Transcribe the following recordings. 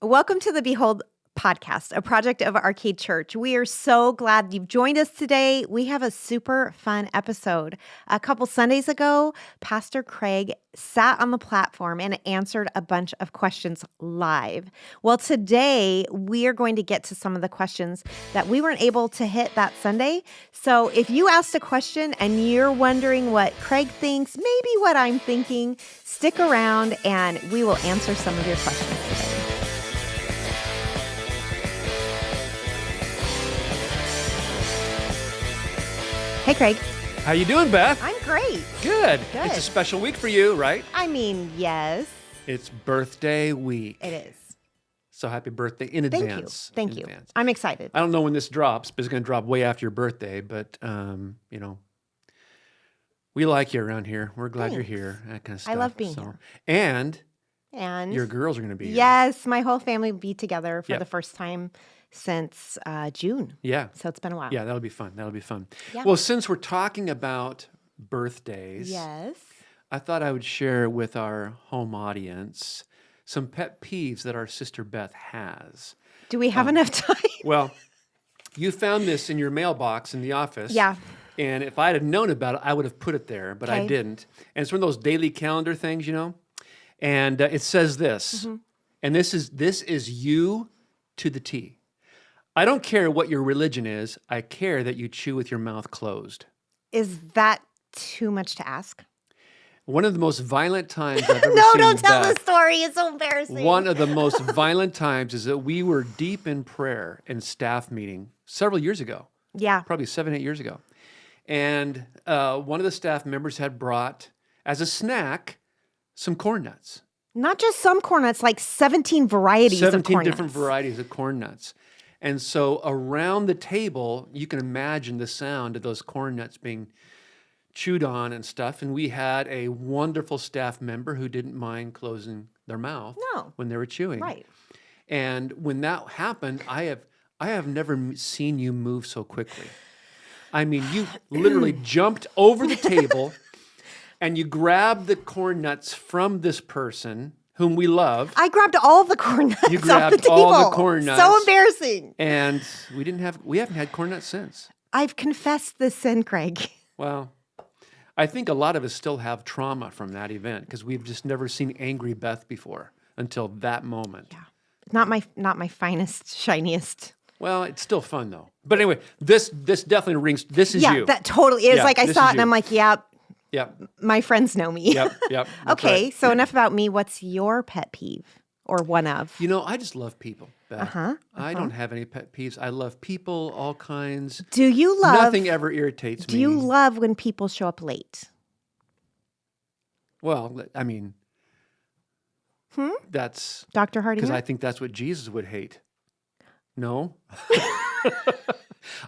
Welcome to the Behold podcast, a project of Arcade Church. We are so glad you've joined us today. We have a super fun episode. A couple Sundays ago, Pastor Craig sat on the platform and answered a bunch of questions live. Well, today we are going to get to some of the questions that we weren't able to hit that Sunday. So if you asked a question and you're wondering what Craig thinks, maybe what I'm thinking, stick around and we will answer some of your questions today. Hey, Craig. How you doing, Beth? I'm great. Good. It's a special week for you, right? I mean, yes. It's birthday week. It is. So happy birthday in advance. Thank you. I'm excited. I don't know when this drops, but it's going to drop way after your birthday. But, we like you around here. We're glad you're here. That kind of stuff. I love being here. And your girls are going to be here. Yes, my whole family will be together for the first time since June. Yeah. So it's been a while. Yeah, that'll be fun. Yeah. Well, since we're talking about birthdays, Yes. I thought I would share with our home audience some pet peeves that our sister Beth has. Do we have enough time? Well, you found this in your mailbox in the office. Yeah. And if I had known about it, I would have put it there, but I didn't. And it's one of those daily calendar things, And it says this, and this is you to the T. I don't care what your religion is. I care that you chew with your mouth closed. Is that too much to ask? One of the most violent times I've ever seen No, don't tell Beth. the story. It's so embarrassing. One of the most violent times is that we were deep in prayer and staff meeting several years ago. Yeah. Probably 7-8 years ago. And one of the staff members had brought, as a snack, some corn nuts. Not just some corn nuts, like 17 varieties of corn nuts. 17 different varieties of corn nuts. And so around the table, you can imagine the sound of those corn nuts being chewed on and stuff. And we had a wonderful staff member who didn't mind closing their mouth when they were chewing. Right. And when that happened, I have never seen you move so quickly. I mean, you literally jumped over the table and you grabbed the corn nuts from this person whom we love. I grabbed all the corn nuts You off the grabbed table. all the corn nuts. So embarrassing. And we haven't had corn nuts since. I've confessed the sin, Craig. Well, I think a lot of us still have trauma from that event because we've just never seen angry Beth before until that moment. Yeah. Not my finest, shiniest. Well, it's still fun though. But anyway, this definitely rings. This is you. Yeah, that totally is. Yeah, like I this saw is it and you. I'm like, yeah, Yep. my friends know me. Yep. That's Okay, right. so enough about me. What's your pet peeve or one of? I just love people, Beth. I don't have any pet peeves. I love people, all kinds. Do you love? Nothing ever irritates me. Do you love when people show up late? Well, I mean, that's Dr. Hardinger? because I think that's what Jesus would hate. No.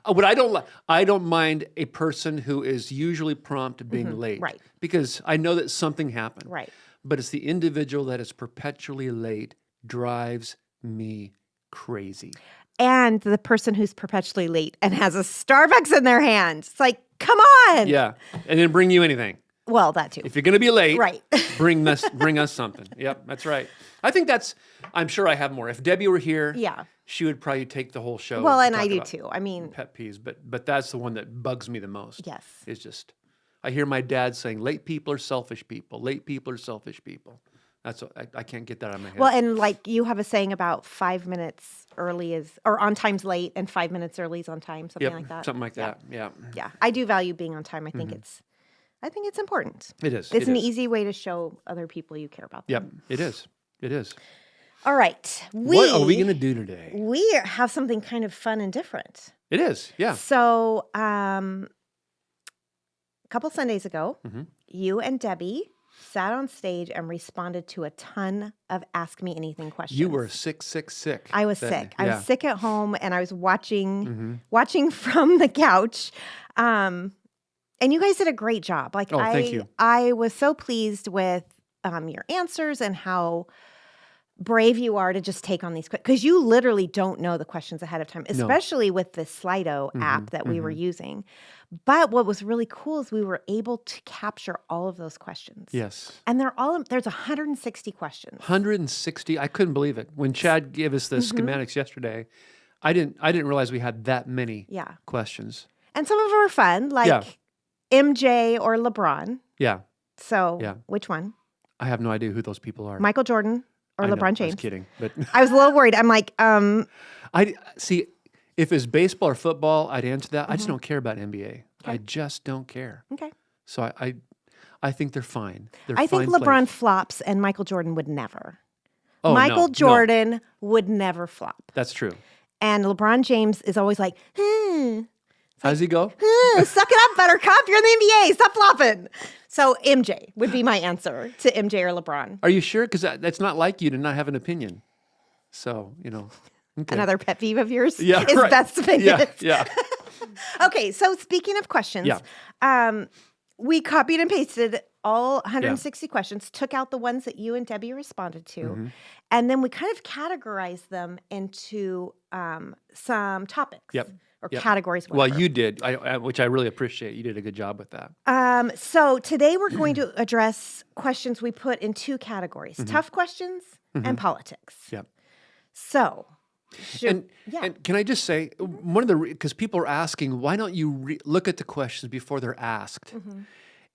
What I don't mind a person who is usually prompt to being late. Right. Because I know that something happened. Right. But it's the individual that is perpetually late drives me crazy. And the person who's perpetually late and has a Starbucks in their hand. It's like, come on. Yeah. And then bring you anything. Well, that too. If you're going to be late, Right. bring us something. Yep, that's right. I think I'm sure I have more. If Debbie were here, she would probably take the whole show. Well, to and talk I do about too. I mean, pet peeves, but that's the one that bugs me the most. Yes. It's just, I hear my dad saying, late people are selfish people. Late people are selfish people. That's what, I can't get that out of my head. well, and like you have a saying about 5 minutes early or on time's late and 5 minutes early is on time, something like that. Something like that. Yeah. Yeah, I do value being on time. I think it's important. It is. It's it an is. easy way to show other people you care about them. Yep, it is. It is. All right. What are we going to do today? We have something kind of fun and different. It is, yeah. So, a couple Sundays ago, you and Debbie sat on stage and responded to a ton of Ask Me Anything questions. You were sick. I was sick. I Yeah. was sick at home, and I was watching from the couch. And you guys did a great job. Like, Oh, thank you. I was so pleased with your answers and how brave you are to just take on these, because you literally don't know the questions ahead of time, especially with the Slido app that we were using. But what was really cool is we were able to capture all of those questions. Yes. And there's 160 questions. 160. I couldn't believe it. When Chad gave us the schematics yesterday, I didn't realize we had that many questions. And some of them are fun, like MJ or LeBron. Yeah. So which one? I have no idea who those people are. Michael Jordan or LeBron James? I was kidding. But I was a little worried. I'm like, I see, if it's baseball or football, I'd answer that. I just don't care about NBA. Okay. I just don't care. Okay. So I think they're fine. I think LeBron flops and Michael Jordan would never. Oh, Michael Jordan would never flop. That's true. And LeBron James is always like, How does he go? Suck it up, Buttercup. You're in the NBA. Stop flopping. So MJ would be my answer to MJ or LeBron. Are you sure? Because that's not like you to not have an opinion. So, Okay. Another pet peeve of yours is right. Beth's opinion. Yeah. Okay, so speaking of questions, we copied and pasted all 160 questions, took out the ones that you and Debbie responded to, and then we kind of categorized them into some topics or categories. Whatever. Well, you did, which I really appreciate. You did a good job with that. So today we're going to address questions we put in 2 categories, tough questions and politics. Yep. So... And can I just say, because people are asking, why don't you look at the questions before they're asked?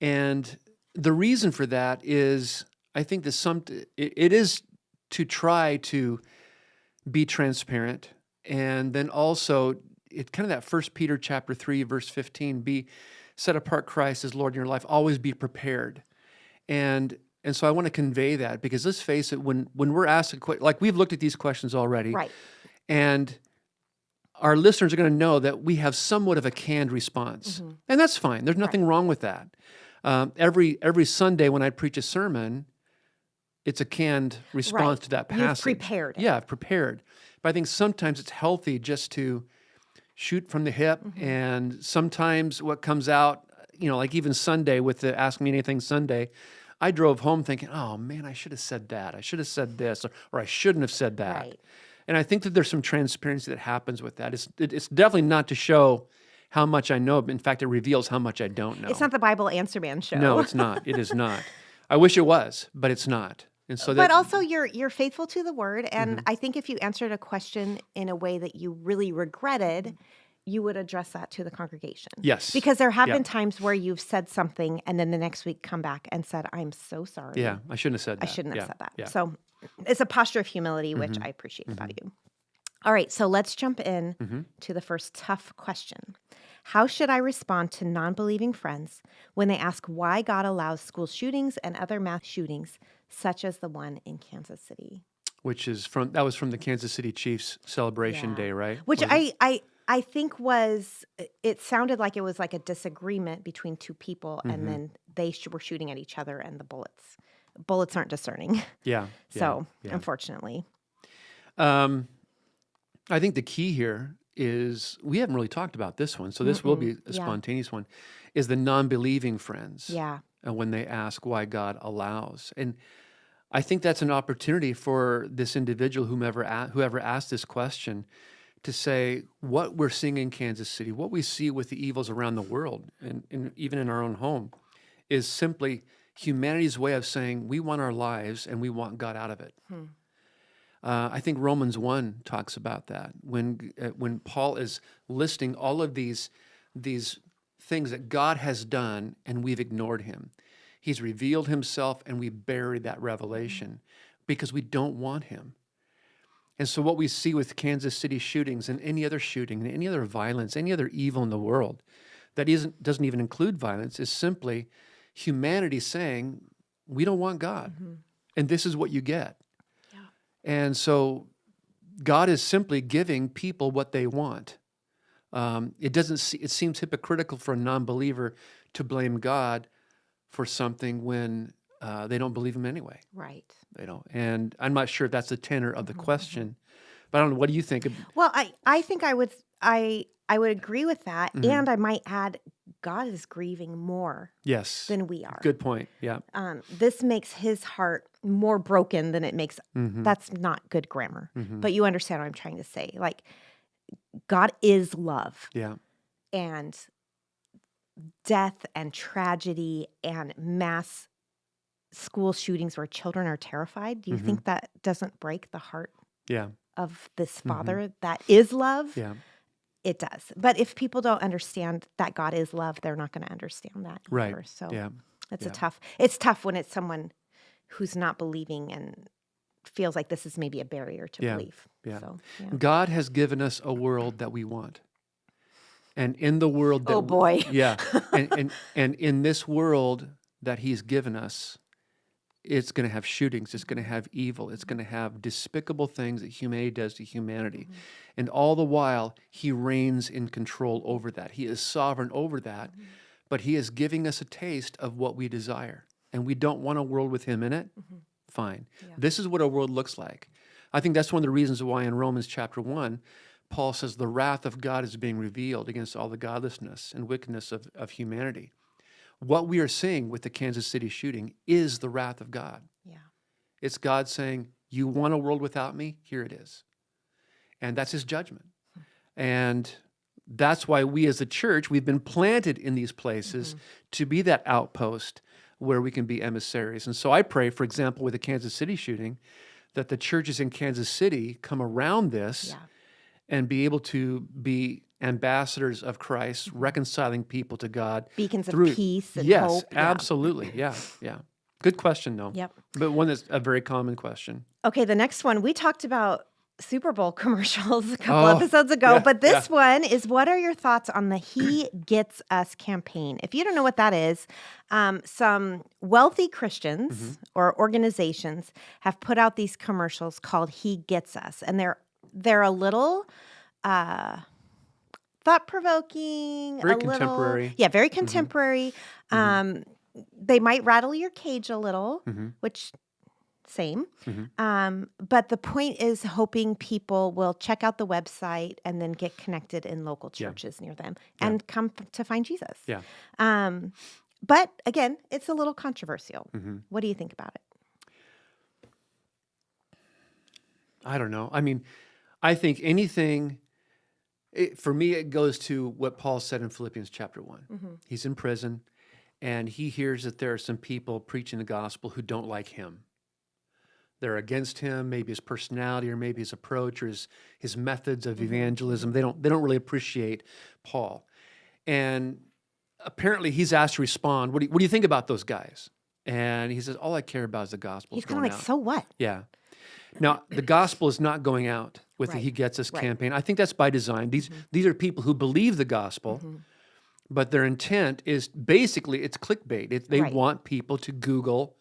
And the reason for that is, I think that it is to try to be transparent, and then also it kind of that 1 Peter chapter 3 verse 15, be set apart Christ as Lord in your life, always be prepared. And so I want to convey that, because let's face it, when we're asked like we've looked at these questions already, right. And our listeners are going to know that we have somewhat of a canned response. And that's fine. There's nothing wrong with that. Every Sunday when I preach a sermon, it's a canned response to that passage. You've prepared it. Yeah, I've prepared. But I think sometimes it's healthy just to shoot from the hip. And sometimes what comes out, like even Sunday with the Ask Me Anything Sunday, I drove home thinking, oh man, I should have said that. I should have said this, or I shouldn't have said that. Right. And I think that there's some transparency that happens with that. It's definitely not to show how much I know. In fact, it reveals how much I don't know. It's not the Bible Answer Man show. No, it's not. It is not. I wish it was, but it's not. And so but also you're faithful to the word. And I think if you answered a question in a way that you really regretted, you would address that to the congregation. Yes. Because there have been times where you've said something and then the next week come back and said, I'm so sorry. Yeah, I shouldn't have said that. I shouldn't have said that. Yeah. So it's a posture of humility, which I appreciate about you. All right, so let's jump in to the first tough question. How should I respond to non-believing friends when they ask why God allows school shootings and other mass shootings, such as the one in Kansas City? That was from the Kansas City Chiefs celebration day, right? Which I think it sounded like it was like a disagreement between 2 people, and then they were shooting at each other, and the bullets aren't discerning. Yeah. So, unfortunately. I think the key here is, we haven't really talked about this one, so this will be a spontaneous one, is the non-believing friends. Yeah. When they ask why God allows. And I think that's an opportunity for this individual, whoever asked this question, to say what we're seeing in Kansas City, what we see with the evils around the world, and even in our own home, is simply humanity's way of saying we want our lives and we want God out of it. I think Romans 1 talks about that when Paul is listing all of these things that God has done and we've ignored him. He's revealed himself and we buried that revelation because we don't want him. And so what we see with Kansas City shootings and any other shooting and any other violence, any other evil in the world that doesn't even include violence, is simply humanity saying, we don't want God. And this is what you get. And so God is simply giving people what they want. It seems hypocritical for a non-believer to blame God for something when they don't believe him anyway. Right. They don't. And I'm not sure if that's the tenor of the question, but I don't know. What do you think? Well, I think I would agree with that. And I might add, God is grieving more Yes. than we are. Good point. Yeah. This makes his heart more broken than it makes. That's not good grammar, but you understand what I'm trying to say. Like, God is love. Yeah. And death and tragedy and mass school shootings where children are terrified. Do you think that doesn't break the heart Yeah. of this Father that is love? Yeah. It does. But if people don't understand that God is love, they're not going to understand that either. Right. So Yeah. it's tough when it's someone who's not believing and feels like this is maybe a barrier to belief. Yeah. So, God has given us a world that we want. And in the world that oh boy. and in this world that he's given us, it's going to have shootings, it's going to have evil, it's going to have despicable things that humanity does to humanity. And all the while, he reigns in control over that. He is sovereign over that, but he is giving us a taste of what we desire. And we don't want a world with him in it? Fine. Yeah. This is what a world looks like. I think that's one of the reasons why in Romans chapter 1, Paul says the wrath of God is being revealed against all the godlessness and wickedness of humanity. What we are seeing with the Kansas City shooting is the wrath of God. Yeah. It's God saying, you want a world without me? Here it is. And that's his judgment. And that's why we as a church, we've been planted in these places to be that outpost where we can be emissaries. And so I pray, for example, with the Kansas City shooting, that the churches in Kansas City come around this and be able to be ambassadors of Christ, reconciling people to God. Beacons of peace and Yes, hope. absolutely. Yeah. Good question, though. Yep. But one that's a very common question. Okay, the next one, we talked about Super Bowl commercials a couple episodes ago, but this one is, what are your thoughts on the He Gets Us campaign? If you don't know what that is, some wealthy Christians or organizations have put out these commercials called He Gets Us, and they're a little thought-provoking, Very contemporary. Very contemporary. They might rattle your cage a little, which same. But the point is hoping people will check out the website and then get connected in local churches near them and come to find Jesus. Yeah. But again, it's a little controversial. What do you think about it? I don't know. I mean, I think anything, for me, it goes to what Paul said in Philippians chapter 1. He's in prison, and he hears that there are some people preaching the gospel who don't like him. They're against him, maybe his personality or maybe his approach or his methods of evangelism. They don't really appreciate Paul. And apparently he's asked to respond, what do you think about those guys? And he says, all I care about is the gospel. He's kind of like, so what? Yeah. Now, the gospel is not going out with the He Gets Us campaign. I think that's by design. These are people who believe the gospel, but their intent is basically, it's clickbait. They want people to Google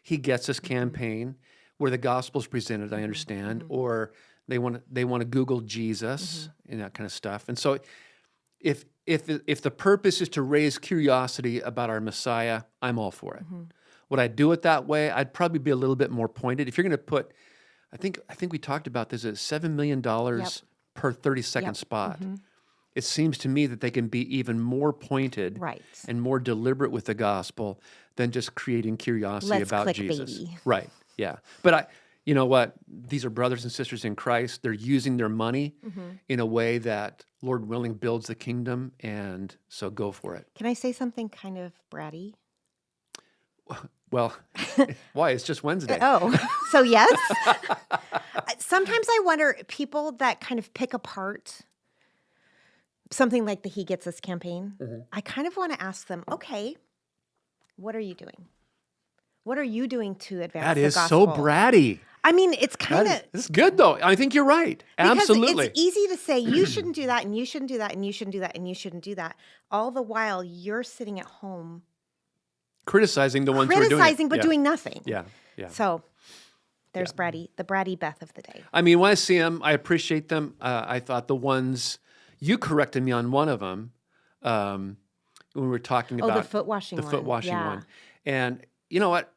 He Gets Us campaign, where the gospel is presented, I understand, or they want to Google Jesus and that kind of stuff. And so if the purpose is to raise curiosity about our Messiah, I'm all for it. Would I do it that way? I'd probably be a little bit more pointed. If you're going to put, I think we talked about this, at $7 million per 30-second spot. It seems to me that they can be even more pointed and more deliberate with the gospel than just creating curiosity about Jesus. Right. Yeah. But you know what? These are brothers and sisters in Christ. They're using their money in a way that, Lord willing, builds the kingdom. And so go for it. Can I say something kind of bratty? Well, why? It's just Wednesday. So yes. Sometimes I wonder, people that kind of pick apart something like the He Gets Us campaign, I kind of want to ask them, okay, what are you doing? What are you doing to advance the gospel? That is so bratty. I mean, it's kind of... It's good, though. I think you're right. Absolutely. It's easy to say, you shouldn't do that, and you shouldn't do that, and you shouldn't do that, and you shouldn't do that. All the while, you're sitting at home... Criticizing the ones who are doing it. But doing nothing. Yeah. So, there's the bratty Beth of the day. I mean, when I see them, I appreciate them. I thought the ones... You corrected me on one of them when we were talking about... the foot washing one. The foot washing one. And you know what?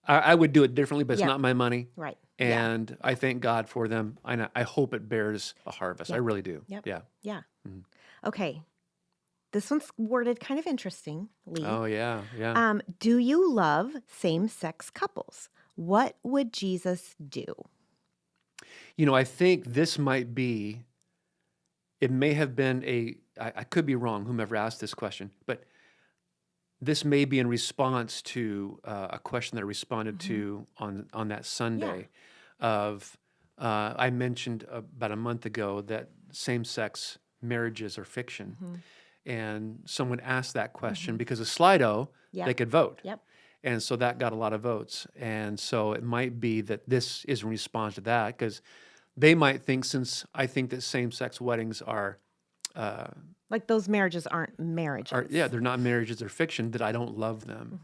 I would do it differently, but it's not my money. Right. And I thank God for them. I hope it bears a harvest. I really do. Yeah. Okay. This one's worded kind of interestingly. Oh, yeah. Do you love same-sex couples? What would Jesus do? I think this might be, it may have been I could be wrong, whomever asked this question, but this may be in response to a question that I responded to on that Sunday I mentioned about a month ago that same-sex marriages are fiction. And someone asked that question because of Slido, they could vote. Yep. And so that got a lot of votes. And so it might be that this is in response to that, because they might think, since I think that same-sex weddings are like those marriages aren't marriages. they're not marriages, they're fiction, that I don't love them.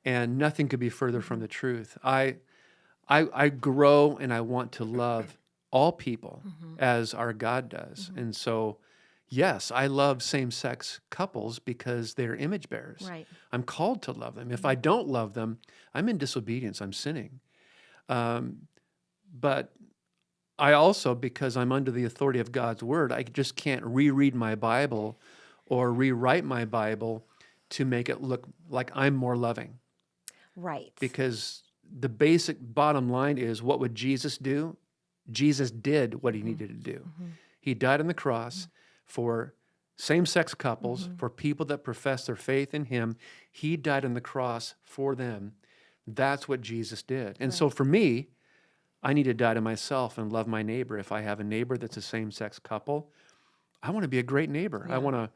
And nothing could be further from the truth. I grow and I want to love all people as our God does. And so, yes, I love same-sex couples because they're image bearers. Right. I'm called to love them. If I don't love them, I'm in disobedience. I'm sinning. But I also, because I'm under the authority of God's word, I just can't reread my Bible or rewrite my Bible to make it look like I'm more loving. Right. Because the basic bottom line is, what would Jesus do? Jesus did what he needed to do. He died on the cross for same-sex couples, for people that profess their faith in him. He died on the cross for them. That's what Jesus did. And so for me, I need to die to myself and love my neighbor. If I have a neighbor that's a same-sex couple, I want to be a great neighbor. I want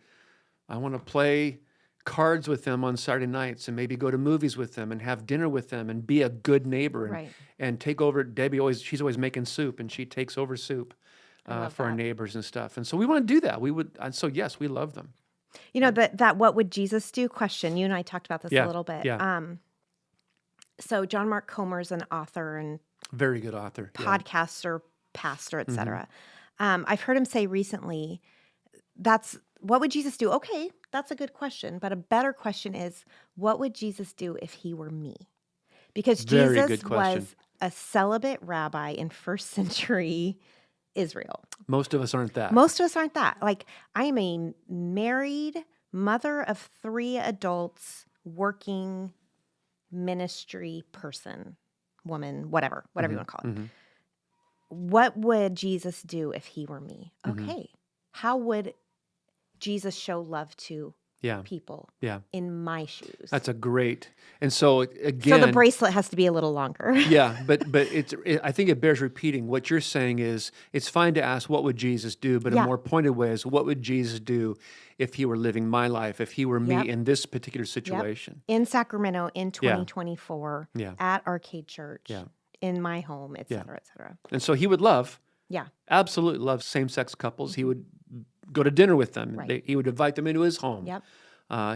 to play cards with them on Saturday nights and maybe go to movies with them and have dinner with them and be a good neighbor and take over. Debbie she's always making soup, and she takes over soup for our neighbors and stuff. And so we want to do that. So yes, we love them. That what would Jesus do question, you and I talked about this a little bit. Yeah. So John Mark Comer's an author and very good author, podcaster, pastor, etc. I've heard him say recently, what would Jesus do? Okay, that's a good question. But a better question is, what would Jesus do if he were me? Because Jesus was a celibate rabbi in first century Israel. Most of us aren't that. Like, I am a married mother of 3 adults, working ministry person, woman, whatever you want to call it. What would Jesus do if he were me? Okay. How would Jesus show love to people in my shoes? That's a great. And so again, so the bracelet has to be a little longer. but I think it bears repeating. What you're saying is, it's fine to ask, what would Jesus do? But a more pointed way is, what would Jesus do if he were living my life, if he were me in this particular situation? In Sacramento in 2024 at Arcade Church, in my home, et cetera, et cetera. And so he would absolutely love same-sex couples. He would go to dinner with them. He would invite them into his home.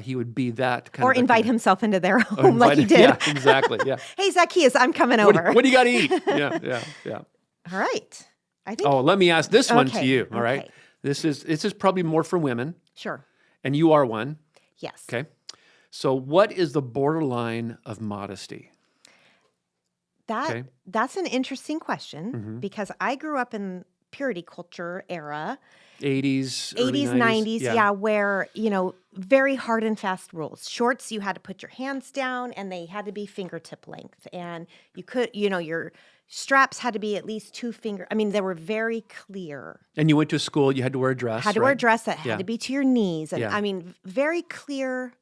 He would be that kind of... Or invite himself into their home like he did. Yeah, exactly, yeah. Hey, Zacchaeus, I'm coming over. What do you got to eat? Yeah. All right. I think... Oh, let me ask this one to you, all right? This is probably more for women. Sure. And you are one. Yes. Okay. So what is the borderline of modesty? That's an interesting question because I grew up in purity culture era. 80s, 90s, where, very hard and fast rules. Shorts, you had to put your hands down and they had to be fingertip length. And you could, your straps had to be at least 2 finger. I mean, they were very clear. And you went to school, you had to wear a dress. Had to wear a dress that had to be to your knees. And I mean, very clear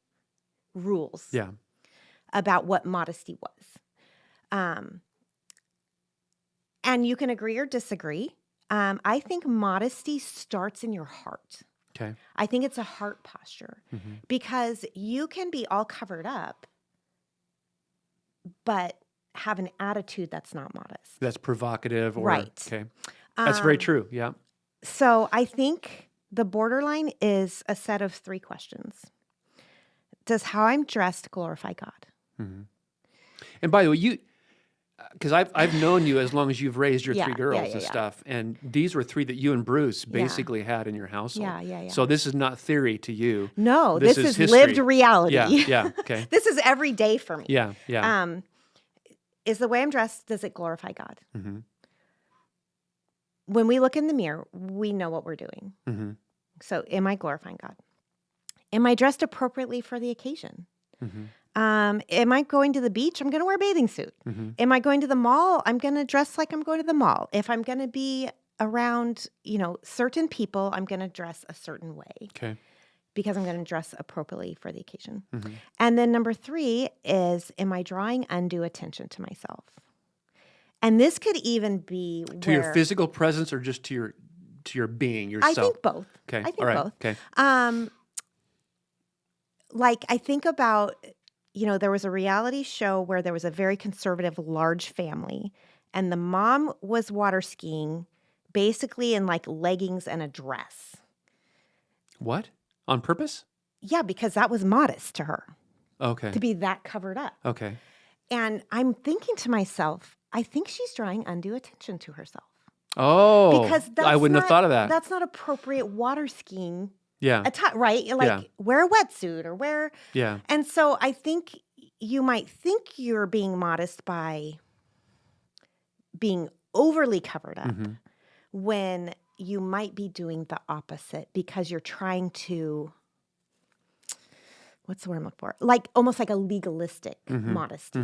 rules about what modesty was. And you can agree or disagree. I think modesty starts in your heart. Okay. I think it's a heart posture because you can be all covered up, but have an attitude that's not modest. That's provocative. Okay. That's very true. Yeah. So I think the borderline is a set of 3 questions. Does how I'm dressed glorify God? And by the way, because I've known you as long as you've raised your 3 girls and stuff, and these were 3 that you and Bruce basically had in your household. Yeah. So this is not theory to you. No, this is lived reality. Yeah. Okay. This is every day for me. Yeah. Is the way I'm dressed, does it glorify God? When we look in the mirror, we know what we're doing. So am I glorifying God? Am I dressed appropriately for the occasion? Mm-hmm. Am I going to the beach? I'm going to wear a bathing suit. Mm-hmm. Am I going to the mall? I'm going to dress like I'm going to the mall. If I'm going to be around, certain people, I'm going to dress a certain way Okay. because I'm going to dress appropriately for the occasion. Mm-hmm. And then number 3 is, am I drawing undue attention to myself? And this could even be To your physical presence or just to your being, yourself? I think both. Okay. I think All right. both. Okay. Like I think about, there was a reality show where there was a very conservative, large family, and the mom was water skiing basically in like leggings and a dress. What? On purpose? Yeah, because that was modest to her Okay. to be that covered up. Okay. And I'm thinking to myself, I think she's drawing undue attention to herself. Oh, Because I wouldn't have thought of that. That's not appropriate water skiing. Yeah. Right? Like wear a wetsuit or wear. Yeah. And so I think you might think you're being modest by being overly covered up when you might be doing the opposite because you're trying to, what's the word I'm looking for? Like almost like a legalistic modesty.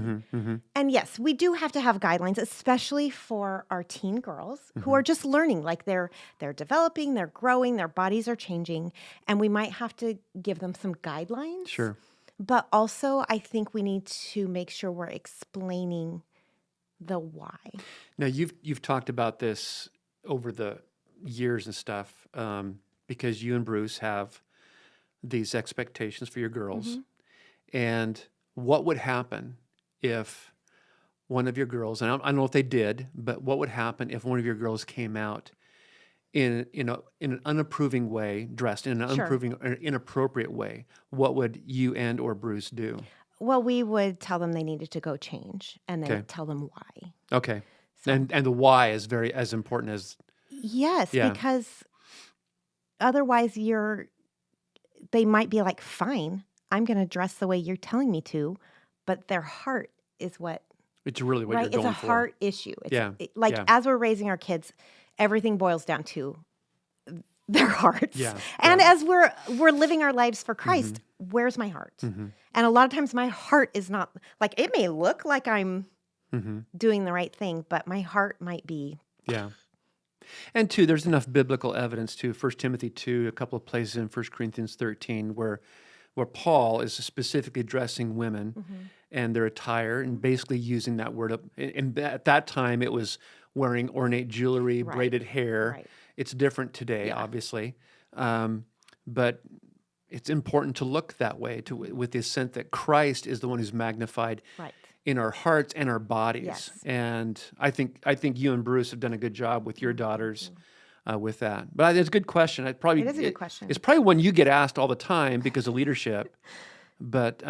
And yes, we do have to have guidelines, especially for our teen girls who are just learning. Like they're developing, they're growing, their bodies are changing, and we might have to give them some guidelines. Sure. But also, I think we need to make sure we're explaining the why. Now you've talked about this over the years and stuff because you and Bruce have these expectations for your girls. And what would happen if one of your girls, and I don't know if they did, but what would happen if one of your girls came out in an unapproving way, dressed in an unapproving or inappropriate way? What would you and or Bruce do? Well, we would tell them they needed to go change and then tell them why. Okay. So, and the why is very as important as... Yes, because otherwise they might be like, fine, I'm going to dress the way you're telling me to, but their heart is what... It's really what you're going for. It's a heart issue. It's, as we're raising our kids, everything boils down to their hearts. Yeah. And as we're living our lives for Christ, where's my heart? And a lot of times my heart is not, like it may look like I'm doing the right thing, but my heart might be... Yeah. And two, there's enough biblical evidence too. 1 Timothy 2, a couple of places in 1 Corinthians 13 where Paul is specifically addressing women and their attire and basically using that word up. And at that time, it was wearing ornate jewelry, braided hair. Right. It's different today, obviously. But it's important to look that way with the sense that Christ is the one who's magnified in our hearts and our bodies. Yes. And I think you and Bruce have done a good job with your daughters with that. But it's a good question. It is a good question. It's probably one you get asked all the time because of leadership. But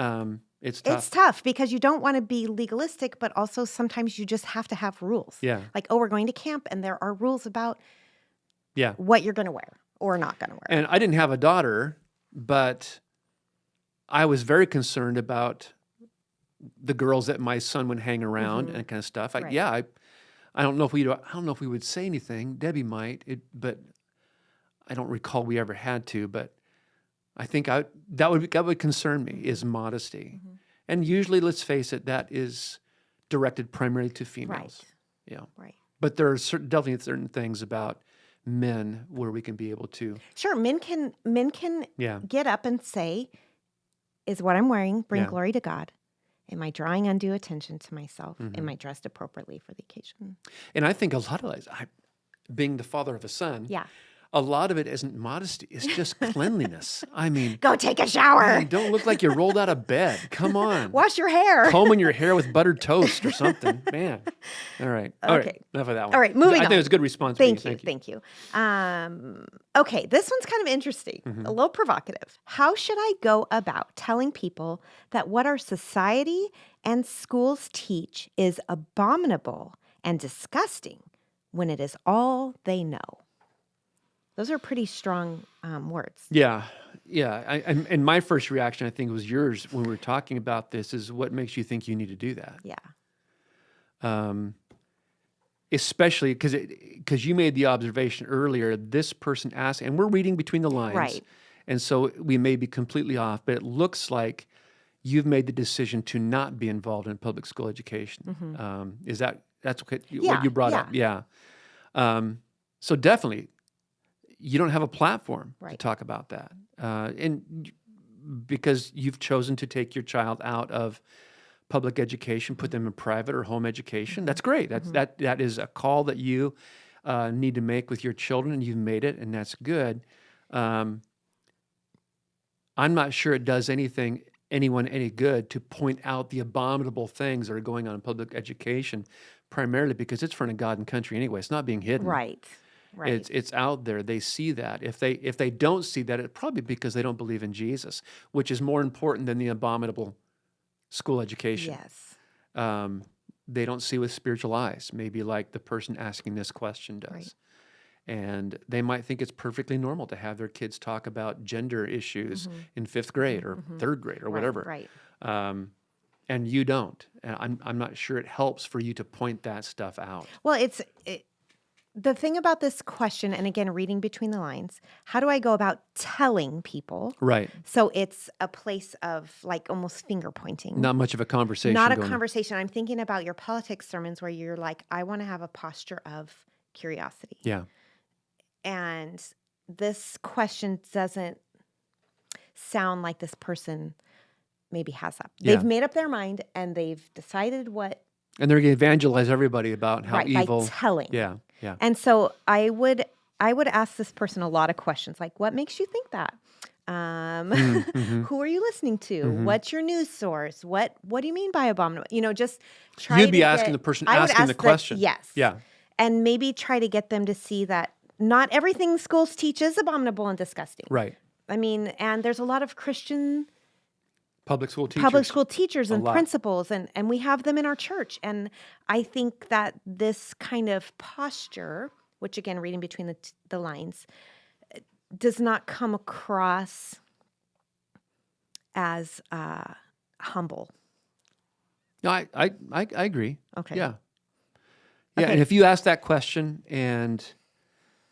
it's tough. It's tough because you don't want to be legalistic, but also sometimes you just have to have rules. Yeah. Like, we're going to camp and there are rules about Yeah. what you're going to wear or not going to wear. And I didn't have a daughter, but I was very concerned about the girls that my son would hang around and kind of stuff. I don't know if we would say anything. Debbie might, but I don't recall we ever had to. But I think that would concern me is modesty, and usually, let's face it, that is directed primarily to females. Right. Yeah. Right. But there are definitely certain things about men where we can be able to. Sure, men can get up and say, "Is what I'm wearing bring glory to God? Am I drawing undue attention to myself? Am I dressed appropriately for the occasion?" And I think a lot of it, being the father of a son, a lot of it isn't modesty. It's just cleanliness. I mean, go take a shower. Man, don't look like you rolled out of bed. Come on. Wash your hair. Combing your hair with buttered toast or something. Man. All right. Okay. All right. Enough of that one. All right. Moving on. I think it was a good response. Thank you. Okay. This one's kind of interesting, a little provocative. How should I go about telling people that what our society and schools teach is abominable and disgusting when it is all they know? Those are pretty strong words. Yeah. And my first reaction, I think, was yours when we were talking about this, is what makes you think you need to do that? Yeah. Especially because you made the observation earlier, this person asked, and we're reading between the lines, right? And so we may be completely off, but it looks like you've made the decision to not be involved in public school education. That's what you brought up? Yeah. So definitely, you don't have a platform to talk about that. And because you've chosen to take your child out of public education, put them in private or home education, that's great. That is a call that you need to make with your children, and you've made it, and that's good. I'm not sure it does anyone any good to point out the abominable things that are going on in public education, primarily because it's for a God and country anyway. It's not being hidden. Right. It's out there. They see that. If they don't see that, it's probably because they don't believe in Jesus, which is more important than the abominable school education. Yes. They don't see with spiritual eyes, maybe like the person asking this question does. Right. And they might think it's perfectly normal to have their kids talk about gender issues in 5th grade or 3rd grade or whatever. Right. And you don't. And I'm not sure it helps for you to point that stuff out. Well, the thing about this question, and again, reading between the lines, how do I go about telling people? Right. So it's a place of like almost finger pointing. Not much of a conversation. Not a conversation. I'm thinking about your politics sermons where you're like, I want to have a posture of curiosity. Yeah. And this question doesn't sound like this person maybe has that. Yeah. They've made up their mind and they've decided what. And they're going to evangelize everybody about how evil. By telling. Yeah. And so I would ask this person a lot of questions, like, what makes you think that? Who are you listening to? What's your news source? What do you mean by abominable? Just try. You'd be asking the person asking the question. Yes. Yeah. And maybe try to get them to see that not everything schools teach is abominable and disgusting. Right. I mean, and there's a lot of Christian public school teachers and principals, and we have them in our church. And I think that this kind of posture, which again, reading between the lines, does not come across as humble. No, I agree. Okay. Yeah. Okay. And if you ask that question and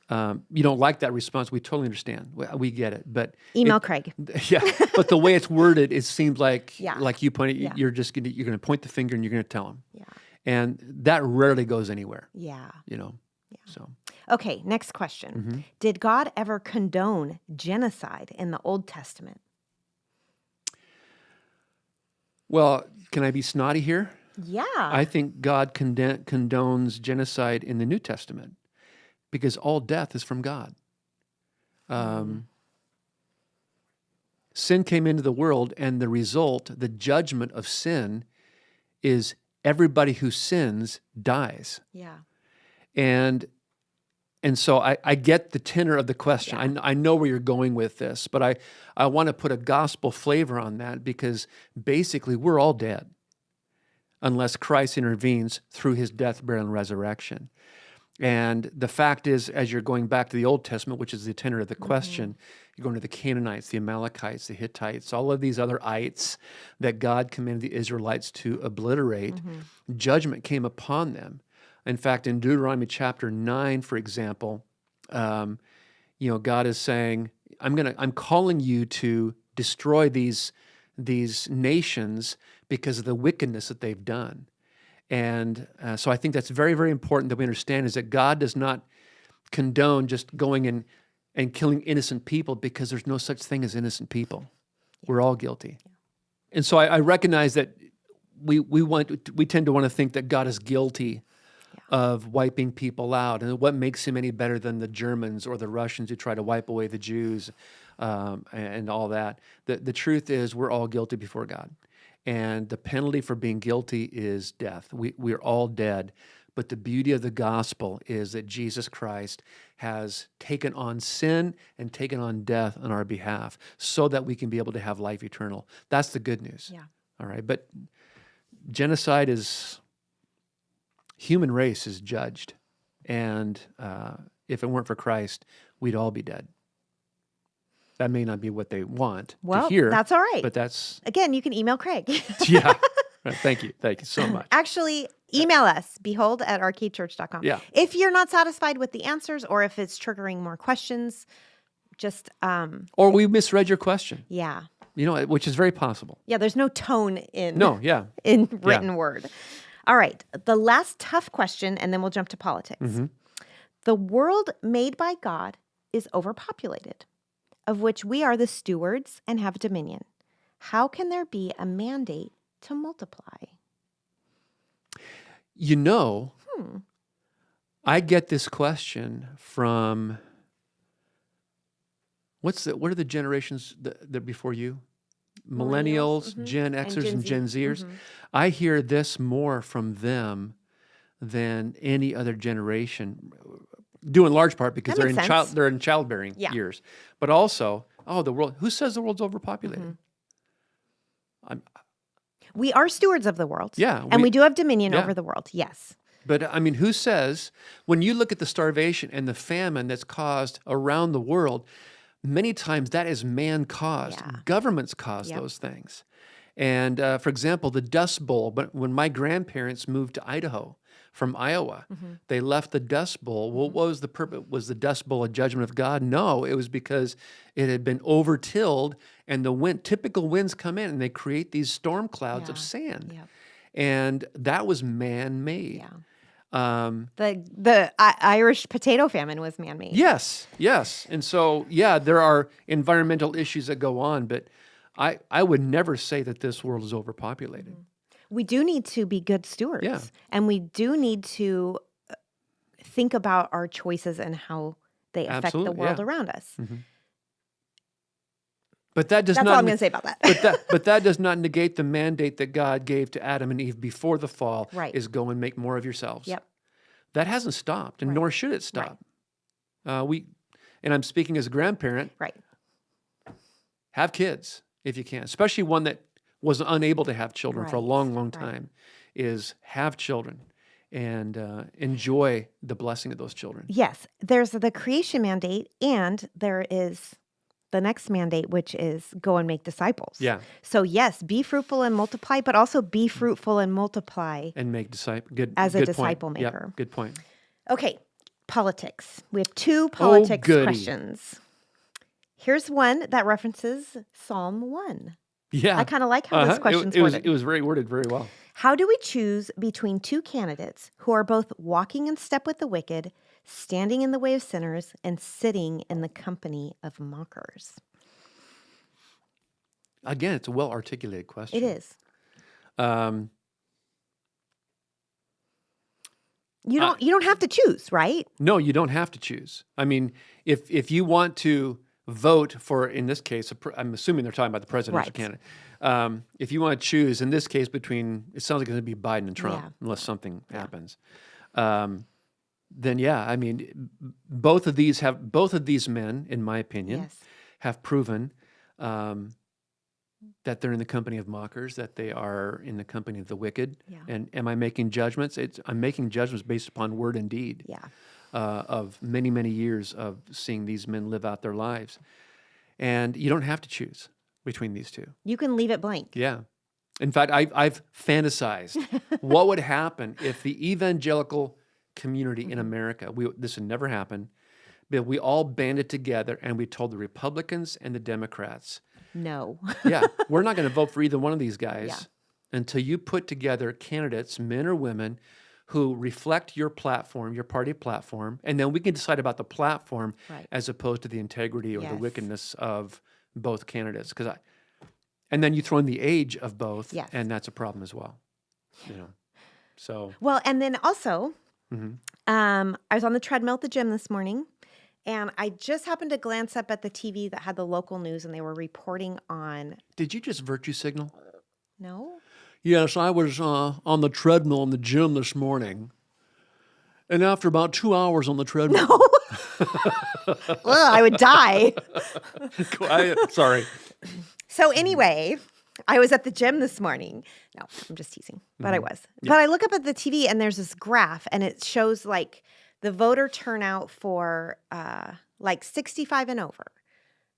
you don't like that response, we totally understand. We get it. But email Craig. Yeah. But the way it's worded, it seems like like you pointed, you're going to point the finger and you're going to tell them. Yeah. And that rarely goes anywhere. Yeah. So. Okay, next question. Did God ever condone genocide in the Old Testament? Well, can I be snotty here? Yeah. I think God condones genocide in the New Testament because all death is from God. Sin came into the world, and the result, the judgment of sin, is everybody who sins dies. Yeah. And so I get the tenor of the question. Yeah. I know where you're going with this, but I want to put a gospel flavor on that because basically we're all dead unless Christ intervenes through his death, burial, and resurrection. And the fact is, as you're going back to the Old Testament, which is the tenor of the question, you're going to the Canaanites, the Amalekites, the Hittites, all of these other ites that God commanded the Israelites to obliterate. Judgment came upon them. In fact, in Deuteronomy chapter 9, for example, God is saying, I'm calling you to destroy these nations because of the wickedness that they've done. And so I think that's very, very important that we understand is that God does not condone just going and killing innocent people because there's no such thing as innocent people. Yeah. We're all guilty. Yeah. And so I recognize that we tend to want to think that God is guilty of wiping people out. And what makes him any better than the Germans or the Russians who try to wipe away the Jews and all that? The truth is we're all guilty before God. And the penalty for being guilty is death. We're all dead. But the beauty of the gospel is that Jesus Christ has taken on sin and taken on death on our behalf so that we can be able to have life eternal. That's the good news. Yeah. All right. But genocide is, human race is judged. And if it weren't for Christ, we'd all be dead. That may not be what they want to hear. That's all right. But that's... Again, you can email Craig. Yeah. Thank you. Thank you so much. Actually, email us, behold@arcadechurch.com. Yeah. If you're not satisfied with the answers or if it's triggering more questions, just, Or we misread your question, yeah. Which is very possible. Yeah, there's no tone in No, yeah. in written word. All right, the last tough question, and then we'll jump to politics. The world made by God is overpopulated, of which we are the stewards and have dominion. How can there be a mandate to multiply? I get this question from what are the generations that before you? Millennials, Gen Xers, and Gen Zers. I hear this more from them than any other generation, due in large part because they're in childbearing years. But also, the world. Who says the world's overpopulated? We are stewards of the world. Yeah. And we do have dominion over the world. Yes. But who says, when you look at the starvation and the famine that's caused around the world, many times that is man-caused. Yeah. Governments cause those things. And for example, the Dust Bowl, but when my grandparents moved to Idaho from Iowa, they left the Dust Bowl. Well, what was the purpose? Was the Dust Bowl a judgment of God? No, it was because it had been over-tilled, and typical winds come in and they create these storm clouds of sand. Yep. And that was man-made. Yeah. The Irish potato famine was man-made. Yes. And so, there are environmental issues that go on, but I would never say that this world is overpopulated. We do need to be good stewards. Yeah. And we do need to think about our choices and how they affect the world around us. But that's all I'm going to say about that. but that does not negate the mandate that God gave to Adam and Eve before the fall, is go and make more of yourselves. Yep. That hasn't stopped, and nor should it stop. And I'm speaking as a grandparent. Right. Have kids if you can, especially one that was unable to have children for a long, long time, is have children and enjoy the blessing of those children. Yes. There's the creation mandate, and there is the next mandate, which is go and make disciples. Yeah. So yes, be fruitful and multiply, but also be fruitful and multiply. And make disciples. As a good disciple point. maker. Yep, good point. Okay, politics. We have 2 politics questions. Here's one that references Psalm 1. Yeah. I kind of like how this question's worded. It was very worded very well. How do we choose between 2 candidates who are both walking in step with the wicked, standing in the way of sinners, and sitting in the company of mockers? Again, it's a well-articulated question. It is. You don't have to choose, right? No, you don't have to choose. I mean, if you want to vote for, in this case, I'm assuming they're talking about the presidential candidate. If you want to choose, in this case, it sounds like it's going to be Biden and Trump, unless something happens. Then I mean, both of these men, in my opinion, have proven that they're in the company of mockers, that they are in the company of the wicked. Yeah. And am I making judgments? I'm making judgments based upon word and deed. Yeah. Of many, many years of seeing these men live out their lives. And you don't have to choose between these two. You can leave it blank. Yeah. In fact, I've fantasized what would happen if the evangelical community in America, this would never happen, but we all banded together and we told the Republicans and the Democrats, no. We're not going to vote for either one of these guys until you put together candidates, men or women, who reflect your platform, your party platform, and then we can decide about the platform as opposed to the integrity or the wickedness of both candidates. And then you throw in the age of both, and that's a problem as well. So well, and then also, I was on the treadmill at the gym this morning, and I just happened to glance up at the TV that had the local news, and they were reporting on. Did you just virtue signal? No. Yes, I was on the treadmill in the gym this morning, and after about 2 hours on the treadmill... No. Well, I would die. Sorry. So anyway, I was at the gym this morning. No, I'm just teasing, but I was. Yeah. But I look up at the TV, and there's this graph, and it shows, like, the voter turnout for, 65 and over.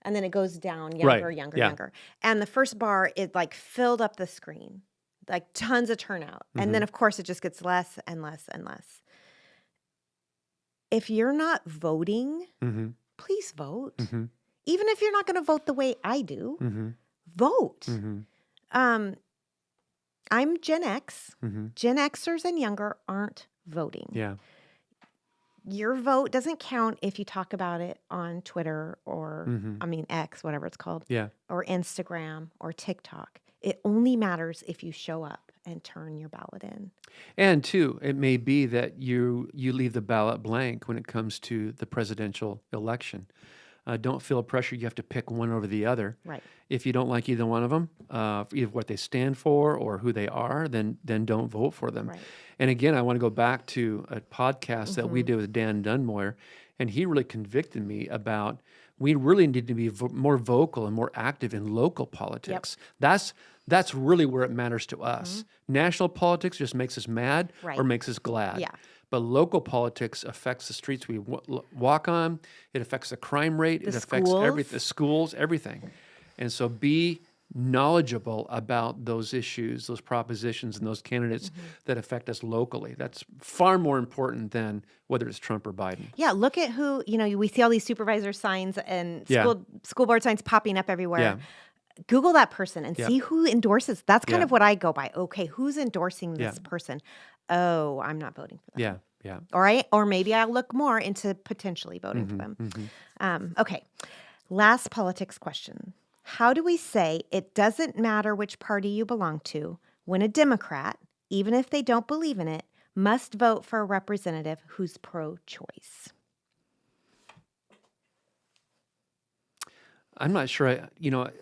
And then it goes down younger. And the first bar, it, filled up the screen. Like tons of turnout. And then, of course, it just gets less and less and less. If you're not voting, please vote. even if you're not going to vote the way I do, Mm-hmm. vote. Mm-hmm. I'm Gen X. Mm-hmm. Gen Xers and younger aren't voting. Yeah. Your vote doesn't count if you talk about it on Twitter or, Mm-hmm. X, whatever it's called, Yeah. or Instagram or TikTok. It only matters if you show up and turn your ballot in. And two, it may be that you leave the ballot blank when it comes to the presidential election. Don't feel pressure you have to pick one over the other. Right. If you don't like either one of them, either what they stand for or who they are, then don't vote for them. Right. And again, I want to go back to a podcast that we did with Dan Dunmoyer, and he really convicted me about we really need to be more vocal and more active in local politics. That's really where it matters to us. National politics just makes us mad or makes us glad. Yeah. But local politics affects the streets we walk on. It affects the crime rate. It affects everything, the schools, everything. And so be knowledgeable about those issues, those propositions, and those candidates that affect us locally. That's far more important than whether it's Trump or Biden. Yeah, look at who, we see all these supervisor signs and Yeah. school board signs popping up everywhere. Yeah. Google that person and see who endorses. That's kind Yeah. of what I go by. Okay, who's endorsing this Yeah. person? Oh, I'm not voting for them. Yeah, yeah. Or maybe I'll look more into potentially voting for them. Okay, last politics question. How do we say it doesn't matter which party you belong to when a Democrat, even if they don't believe in it, must vote for a representative who's pro-choice? I'm not sure.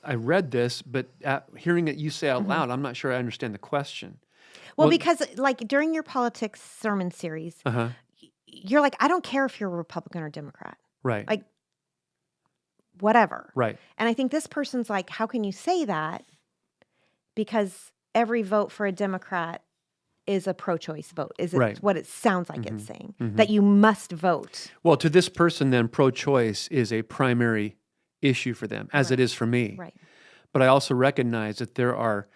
I read this, but hearing it you say out loud, I'm not sure I understand the question. Well, because during your politics sermon series, you're like, I don't care if you're a Republican or Democrat. Right. Like, whatever. Right. And I think this person's like, how can you say that? Because every vote for a Democrat is a pro-choice vote. Is it what it sounds like it's saying? That you must vote. Well, to this person, then, pro-choice is a primary issue for them, as it is for me. Right. But I also recognize that there are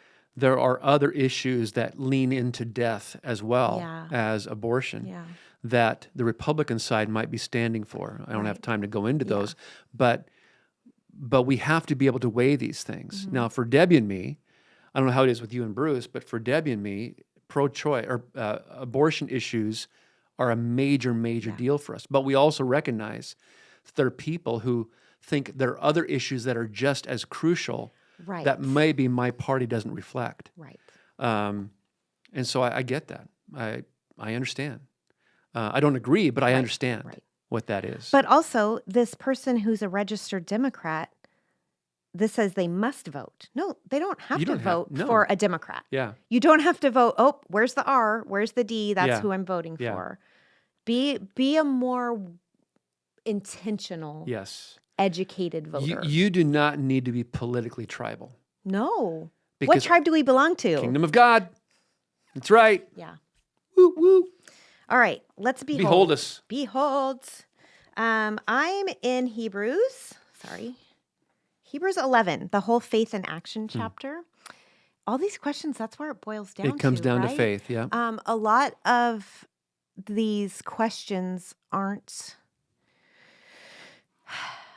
other issues that lean into death as well as abortion that the Republican side might be standing for. I don't have time to go into those, but we have to be able to weigh these things. Now, for Debbie and me, I don't know how it is with you and Bruce, but for Debbie and me, pro-choice or abortion issues are a major deal for us. But we also recognize that there are people who think there are other issues that are just as crucial that maybe my party doesn't reflect. Right. And so I get that. I understand. I don't agree, but I understand what that is. But also, this person who's a registered Democrat, this says they must vote. No, they don't have to vote for a Democrat. Yeah. You don't have to vote, oh, where's the R? Where's the D? That's who I'm voting for. Be a more intentional, educated voter. You do not need to be politically tribal. No. Because what tribe do we belong to? Kingdom of God. That's right. Yeah. Woo, woo. All right, let's behold. Behold us. Behold. I'm in Hebrews 11, the whole faith and action chapter. All these questions, that's where it boils down to. It comes down to right? faith, yeah. A lot of these questions aren't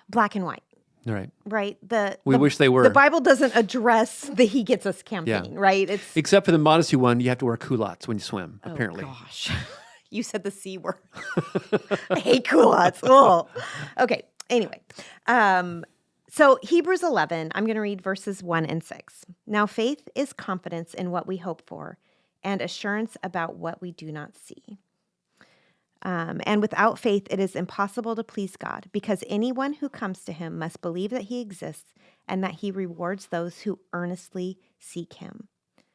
black and white. Right. Right. We wish they were. The Bible doesn't address the He Gets Us campaign, right? Except for the modesty one, you have to wear culottes when you swim, apparently. Oh, gosh. You said the C word. I hate culottes. Oh. Okay. Anyway. So Hebrews 11, I'm going to read verses 1 and 6. Now faith is confidence in what we hope for and assurance about what we do not see. And without faith, it is impossible to please God, because anyone who comes to him must believe that he exists and that he rewards those who earnestly seek him.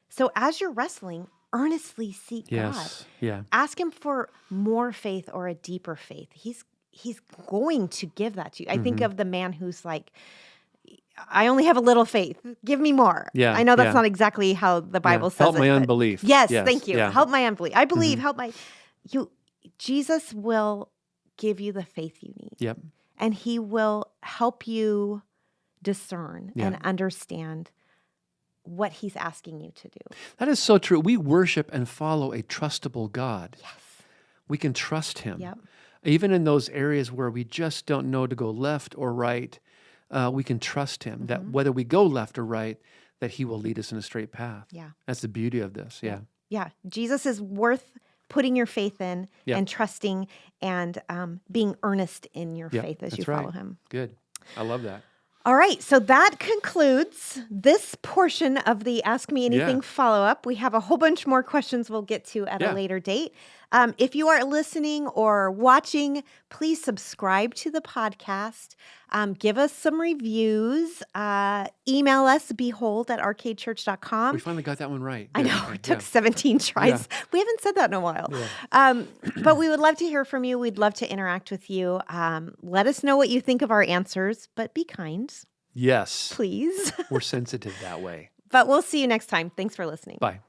So as you're wrestling, earnestly seek God. Yeah. Ask him for more faith or a deeper faith. He's going to give that to you. I think of the man who's like, I only have a little faith. Give me more. Yeah. I know that's not exactly how the Bible says Help it. my but unbelief. Yes, Yes, thank you. yeah. Help my unbelief. I believe, Jesus will give you the faith you need. Yep. And he will help you discern Yeah. and understand what he's asking you to do. That is so true. We worship and follow a trustable God. Yes. We can trust him. Yep. Even in those areas where we just don't know to go left or right, we can trust him, that whether we go left or right, that he will lead us in a straight path. Yeah. That's the beauty of this. Yeah. Yeah. Jesus is worth putting your faith in Yep. and trusting and being earnest in your Yep, faith as that's you follow right. him. Good. I love that. All right, so that concludes this portion of the Ask Me Anything Yeah. follow-up. We have a whole bunch more questions we'll get to at a Yeah. later date. If you are listening or watching, please subscribe to the podcast. Give us some reviews. Email us, behold@arcadechurch.com. We finally got that one right. I Good. know, Okay, it took yeah. 17 tries. We haven't said that in a while. But we would love to hear from you. We'd love to interact with you. Let us know what you think of our answers, but be kind, Yes. please. We're sensitive that way. But we'll see you next time. Thanks for listening. Bye.